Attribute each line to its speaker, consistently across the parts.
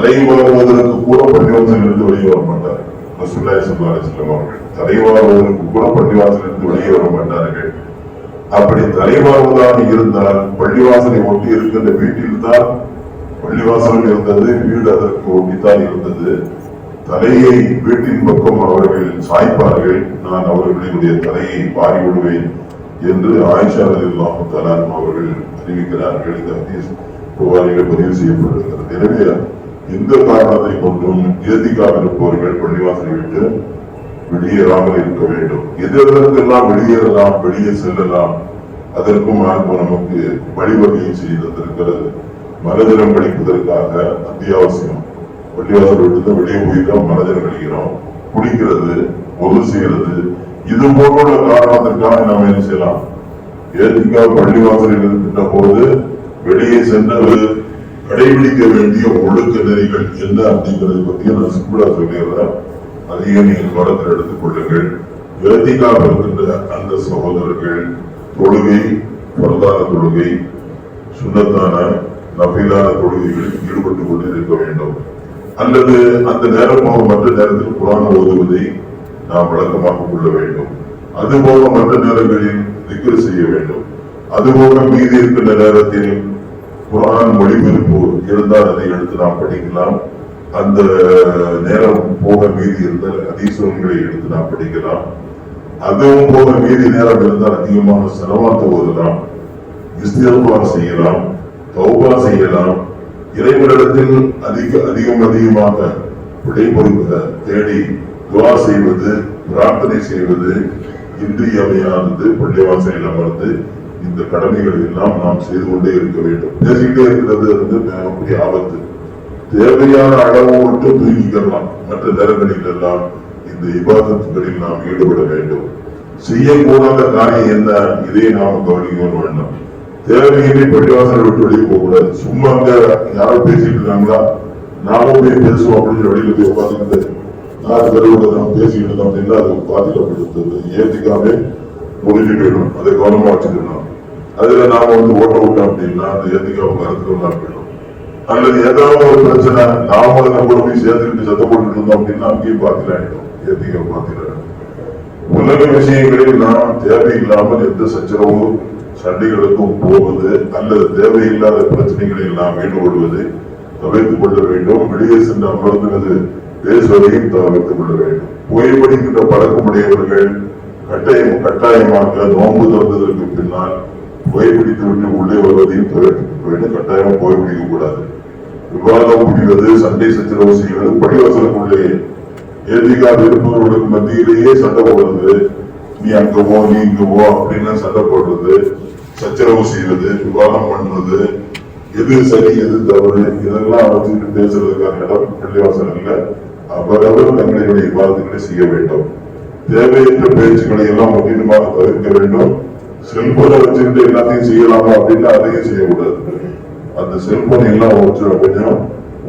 Speaker 1: தலைவாறுவதற்கு கூட பள்ளிவாசலிருந்து வெளியே வர மாட்டார். ரசூலுல்லாஹி ஸல்லல்லாஹு அலைஹி வஸல்லம் அவர்கள் தலைவாறுவதற்கு கூட பள்ளிவாசலிருந்து வெளியே வர மாட்டார்கள். அப்படி தலைவாறுவதாக இருந்தால் பள்ளிவாசலை ஒட்டி இருக்கின்ற வீட்டில் தான் பள்ளிவாசல் இருந்தது, வீடு அதற்கு ஒட்டித்தான் இருந்தது. தலையை வீட்டின் பக்கம் அவர்கள் சாய்ப்பார்கள், நான் அவர்களுடைய தலையை வாரி விடுவேன் என்று ஆயிஷா ரலியல்லாஹு தஆலா அவர்கள் அறிவிக்கிறார்கள். இந்த ஹதீஸ் புகாரில் பதிவு செய்யப்பட்டிருக்கிறது. எனவே இந்த காரணத்தை கொண்டும் இறுதிக்காக இருப்பவர்கள் பள்ளிவாசலை விட்டு வெளியேறாமல் இருக்க வேண்டும். எதற்கெல்லாம் வெளியேறலாம், வெளியே செல்லலாம், அதற்கும் நமக்கு வழிவகையை செய்து தந்திருக்கிறது. மனதினம் கழிப்பதற்காக அத்தியாவசியம். பள்ளிவாசல் விட்டு வெளியே போய்தான் மனதினம் கழிக்கிறோம், குடிக்கிறது, ஒது செய்கிறது, இது போன்ற காரணத்திற்காக நாம் என்ன செய்யலாம்? ஏத்திக்கா பள்ளிவாசலில் இருக்கின்ற போது வெளியே சென்று கடைபிடிக்க வேண்டிய ஒழுக்க நெறிகள் என்ன அப்படிங்கிறதை பற்றி நான் சிம்பிளா சொல்லிடுறேன். அதையே நீங்கள் படத்தில் எடுத்துக் கொள்ளுங்கள். ஏத்திக்காக இருக்கின்ற அந்த சகோதரர்கள் தொழுகை, பரதான தொழுகை, சுன்னத்தான நபிலான தொழுகைகளில் ஈடுபட்டுக் கொண்டு இருக்க வேண்டும். அல்லது அந்த நேரமாக மற்ற நேரத்தில் குர்ஆன் ஓதுவதை நாம் வழக்கமாக கொள்ள வேண்டும். அதுபோக மற்ற நேரங்களில் திக்ர் செய்ய வேண்டும். அதுபோக மீதி இருக்கின்ற நேரத்தில் குர்ஆன் மொழிபெயர்ப்பு இருந்தால் அதை எடுத்து நாம் படிக்கலாம். அந்த நேரம் போக மீதி இருந்தால் ஹதீஸ்களை எடுத்து நாம் படிக்கலாம். அதுவும் போக மீதி நேரம் இருந்தால் அதிகமான ஸலவாத் ஓதலாம், இஸ்திக்ஃபார் செய்யலாம், தௌபா செய்யலாம். இறைவனிடத்தில் அதிகமாக விடைபொறுக்க தேடி துஆ செய்வது, பிரார்த்தனை செய்வது இன்றியமையானது. பள்ளிவாசலில் அமர்ந்து இந்த கடமைகள் எல்லாம் நாம் செய்து கொண்டே இருக்க வேண்டும். பேசிக்கிட்டே இருக்கிறது மிகப்பெரிய ஆபத்து. தேவையான அளவு மட்டும் தூங்கிக்கலாம். மற்ற நேரங்களில் எல்லாம் இந்த இபாதத்துகளில் நாம் ஈடுபட வேண்டும். செய்யக்கூடாத காரியம் என்ன, இதை நாம் கவனிக்க வேண்டும். தேவையின்றி பள்ளிவாசல் விட்டு வெளியே போக கூடாது. சும்மா அங்க யாரும் பேசிட்டு இருக்காங்களா, நாமும் போய் பேசுவோம் அப்படின்னு வெளியில போய் உட்காந்துக்கிட்டு நான் தெருவுல நாம் பேசிக்கிட்டு இருந்தோம் அப்படின்னா அது பாதிக்கப்படுத்துறது. ஏத்திக்காமே முடிஞ்சு போயிடும். அதை கவனமா வச்சுக்கணும். அதுல நாம ஓட்ட விட்டோம் அப்படின்னா அந்த ஏத்திக்காவை கருத்துக்கொள்ளா போயிடும். அல்லது ஏதாவது ஒரு பிரச்சனை நாம நம்ம போய் சேர்த்துக்கிட்டு சத்தம் போட்டு இருந்தோம் அப்படின்னா அங்கேயும் பாத்திராயிடும். ஏத்திக்கா பாத்திராயிடும். உலக விஷயங்களில் நாம் தேவையில்லாமல் எந்த சச்சரவும் சண்டைகளுக்கும் போவது அல்லது தேவையில்லாத பிரச்சனைகளில் நாம் ஈடுபடுவது தவிர்த்துக் கொள்ள வேண்டும். வெளியே சென்று அமர்ந்துவது பேசுவதையும் தவிர்த்துக் கொள்ள வேண்டும். புகைப்பிடிக்கின்ற பழக்கமுடையவர்கள் கட்டாயமாக நோன்பு திறந்ததற்கு பின்னால் புகைப்பிடித்து விட்டு உள்ளே வருவதையும் தவிர்த்துக் வேண்டும். கட்டாயமா புகைப்பிடிக்க கூடாது. விவாதம் புரிவது, சண்டை சச்சரவு செய்வது, பள்ளிவாசலுக்குள்ளே ஏத்திக்காக இருப்பவர்களுக்கு மத்தியிலேயே சண்டை போடுறது, நீ அங்க போ, நீ இங்க போ அப்படின்னு சண்டை போடுறது, சச்சரவு செய்வது, விவாதம் பண்றது, எது சரி எது தவறு இதெல்லாம் வச்சுட்டு பேசுறதுக்கான இடம் பள்ளிவாசல் இல்ல. அவரவர் தங்களுடைய விவாதங்களை செய்ய வேண்டும். தேவையற்ற பேச்சுக்களை எல்லாம் முற்றிலுமாக தவிர்க்க வேண்டும். செல்போனை வச்சுக்கிட்டு எல்லாத்தையும் செய்யலாமா அப்படின்னா அதையும் செய்யக்கூடாது. அந்த செல்போனை எல்லாம் கொஞ்சம்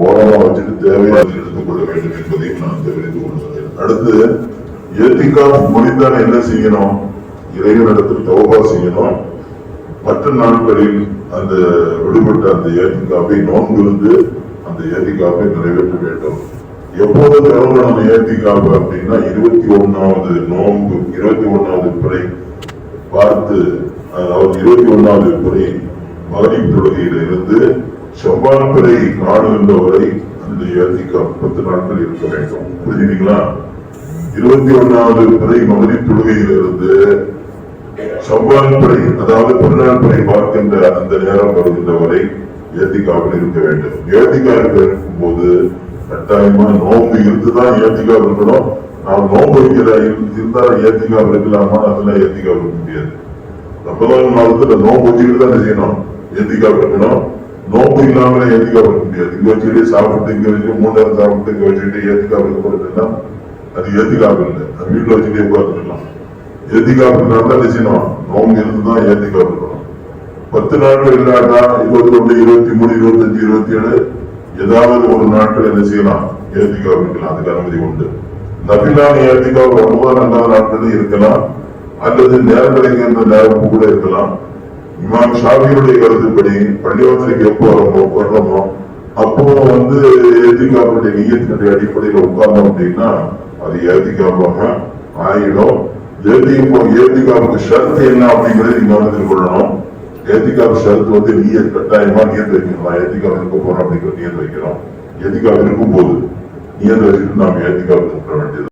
Speaker 1: ஓரமா வச்சுட்டு தேவையாக எடுத்துக் கொள்ள வேண்டும் என்பதையும் நான் தெரிவித்துக் கொள்கிறேன். அடுத்து ஏத்திகாஃப் முடிந்தால் என்ன செய்யணும்? இறைவனிடத்தில் தௌபா செய்யணும். மற்ற நாட்களில் அந்த விடுபட்ட அந்த ஏத்திகாஃபை நோன்பு இருந்து அந்த ஏத்திகாஃபை நிறைவேற்ற வேண்டும். எப்போது தொடங்கணும் ஏத்திகாஃப் அப்படின்னா 21வது நோன்பு, 21வது பிறை பார்த்து, அதாவது 21வது பிறை மகரிப் தொழுகையில இருந்து ஷவ்வால் பிறை காணுகின்ற வரை அந்த ஏத்திகாஃப் 10 நாட்கள் இருக்க வேண்டும். புரிஞ்சுங்களா? 21வது பிறை மகரிப் தொழுகையிலிருந்து ஷவ்வால் பிறை, அதாவது பெருநாள் பிறை பார்க்கின்ற அந்த நேரம் வருகின்ற வரை ஏத்திகாஃபில் இருக்க வேண்டும். ஏத்திகாஃப் இருக்கும் போது கட்டாயமா நோன்பு இருந்துதான் ஏத்திகாஃப் இருக்கணும். நாம் நோன்பு வைக்கிற இருந்தால் ஏத்திகாஃப் இருக்கலாமா? அதெல்லாம் ஏத்திகாஃப் இருக்க முடியாது. ரமலான் மாதத்துல நோன்பு வச்சுக்கிட்டு தான் செய்யணும், ஏத்திகாஃப் இருக்கணும். நோன்பு இல்லாமலே ஏத்திகாஃப் இருக்க முடியாது. இங்க வச்சுக்கிட்டே சாப்பிட்டு, இங்க வச்சு 3 நேரம் சாப்பிட்டு இங்க வச்சுக்கிட்டு ஏத்திகாஃப் இருக்க போறதுன்னா அது ஏத்திகாஃப் இல்லை. அது வீட்டுல வச்சுக்கிட்டே உட்காந்துக்கலாம். ஏத்திகாஃப் இருந்தாலும் செய்யணும், நோன்பு இருந்துதான் ஏத்திகாஃப் இருக்கணும். 10 நாட்கள் இல்லாட்டா 21, 23, 25, 27 ஏதாவது ஒரு நாட்கள் என்ன செய்யலாம்? ஏத்திகாஃப் இருக்கலாம். அதுக்கு அனுமதி உண்டு. நபிலான ஏத்திகாஃப் ரொம்ப நல்ல நாட்கள் இருக்கலாம், அல்லது நேரம் கிடைக்கின்ற நேரம் கூட இருக்கலாம். இமாம் ஷாஃபியுடைய கருத்துப்படி பள்ளிவாசலுக்கு எப்போ வரணுமோ அப்போ வந்து ஏத்திகாவுடைய நீயத்தினுடைய அடிப்படையில் உட்கார்ந்தோம் அப்படின்னா அது ஏத்திகாவாக ஆயிடும். ஏத்திகாவுக்கு ஷர்த்து என்ன அப்படிங்கறது நீங்க கவனத்தில் கொள்ளணும். ஏத்திகாவு ஷர்த்து வந்து நீயத் கட்டாயமா நியத்து வைக்கணும். ஏத்திகாவு இருக்க போறோம் அப்படிங்கிற நியத்து வைக்கிறோம். ஏத்திகாவு இருக்கும் போது நியத்து வச்சுட்டு நாம ஏத்திகாவு இருக்க வேண்டியது.